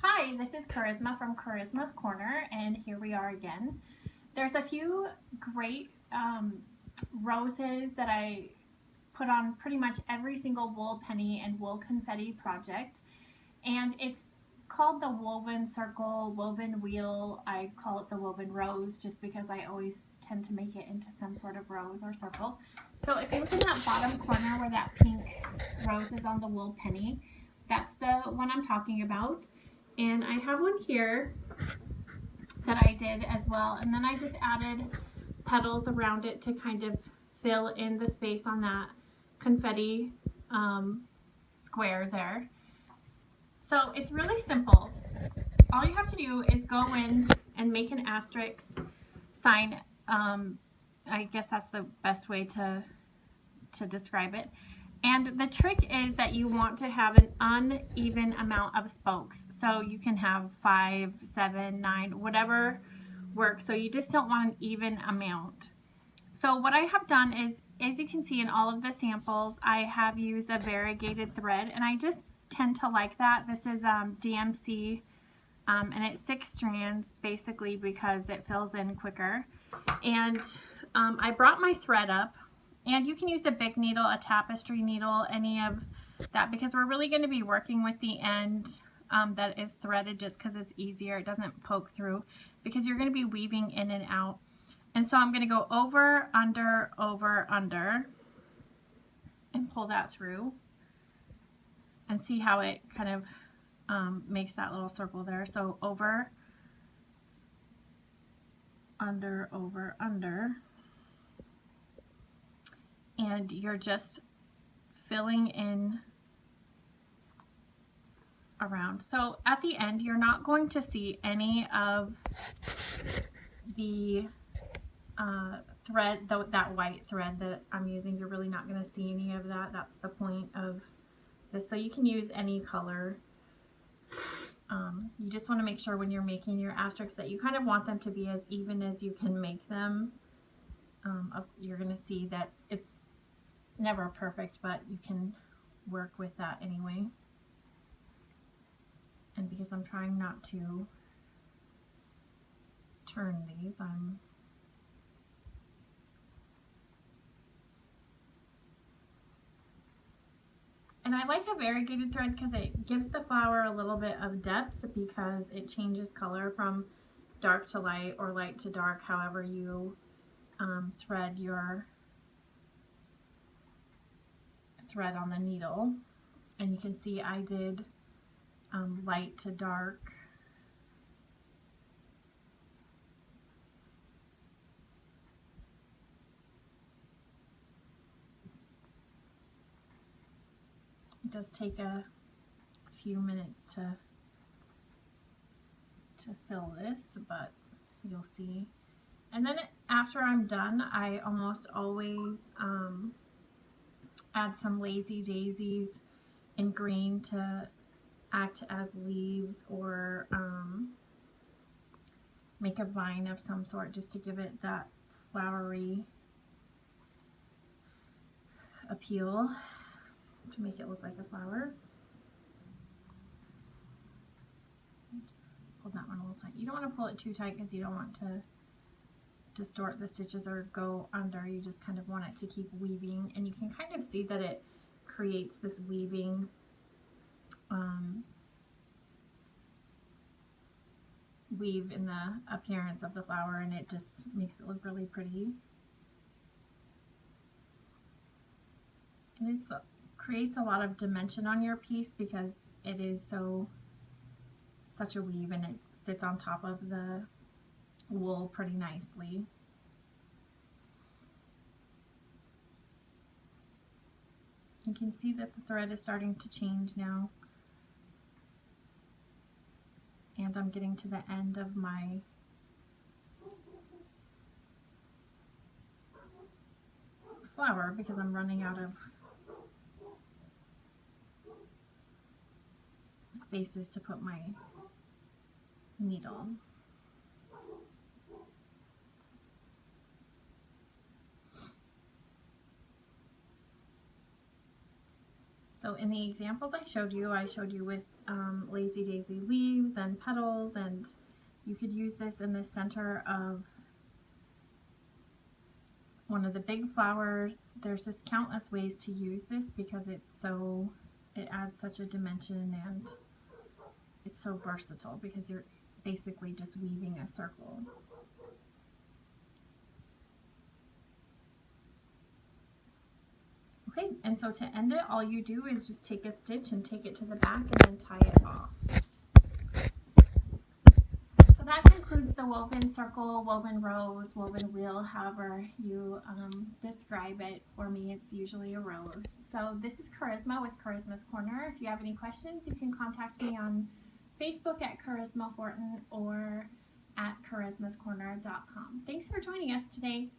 Hi, this is Charisma from Charisma's Corner, and here we are again. There's a few great roses that I put on pretty much every single wool penny and wool confetti project, and it's called the woven circle, woven wheel. I call it the woven rose just because I always tend to make it into some sort of rose or circle. So if you look in that bottom corner where that pink rose is on the wool penny, that's the one I'm talking about. And I have one here that I did as well. And then I just added petals around it to kind of fill in the space on that confetti square there. So it's really simple. All you have to do is go in and make an asterisk sign. I guess that's the best way to describe it. And the trick is that you want to have an uneven amount of spokes. So you can have 5, 7, 9, whatever works. So you just don't want an even amount. So what I have done is, as you can see in all of the samples, I have used a variegated thread, and I just tend to like that. This is DMC, and it's 6 strands basically because it fills in quicker. And I brought my thread up. And you can use a big needle, a tapestry needle, any of that, because we're really going to be working with the end that is threaded just because it's easier. It doesn't poke through because you're going to be weaving in and out. And so I'm going to go over, under, and pull that through and see how it kind of makes that little circle there. So over, under, and you're just filling in around. So at the end, you're not going to see any of the thread, that white thread that I'm using. You're really not going to see any of that. That's the point of this. So you can use any color. You just want to make sure when you're making your asterisks that you kind of want them to be as even as you can make them. You're going to see that it's never perfect, but you can work with that anyway. And because I'm trying not to turn these, and I like a variegated thread because it gives the flower a little bit of depth because it changes color from dark to light or light to dark, however you thread your thread on the needle. And you can see I did light to dark. It does take a few minutes to fill this, but you'll see. And then after I'm done, I almost always add some lazy daisies in green to act as leaves, or make a vine of some sort just to give it that flowery appeal, to make it look like a flower. Hold that one a little tight. You don't want to pull it too tight because you don't want to distort the stitches or go under. You just kind of want it to keep weaving, and you can kind of see that it creates this weaving weave in the appearance of the flower, and it just makes it look really pretty. And it creates a lot of dimension on your piece because it is such a weave, and it sits on top of the wool pretty nicely. You can see that the thread is starting to change now, and I'm getting to the end of my flower because I'm running out of spaces to put my needle. So in the examples I showed you with lazy daisy leaves and petals, and you could use this in the center of one of the big flowers. There's just countless ways to use this because it adds such a dimension, and it's so versatile because you're basically just weaving a circle. Okay, and so to end it, all you do is just take a stitch and take it to the back and then tie it off. So that concludes the woven circle, woven rose, woven wheel, however you describe it. For me, it's usually a rose. So this is Charisma with Charisma's Corner. If you have any questions, you can contact me on Facebook at Charisma Horton or at charismascorner.com. Thanks for joining us today.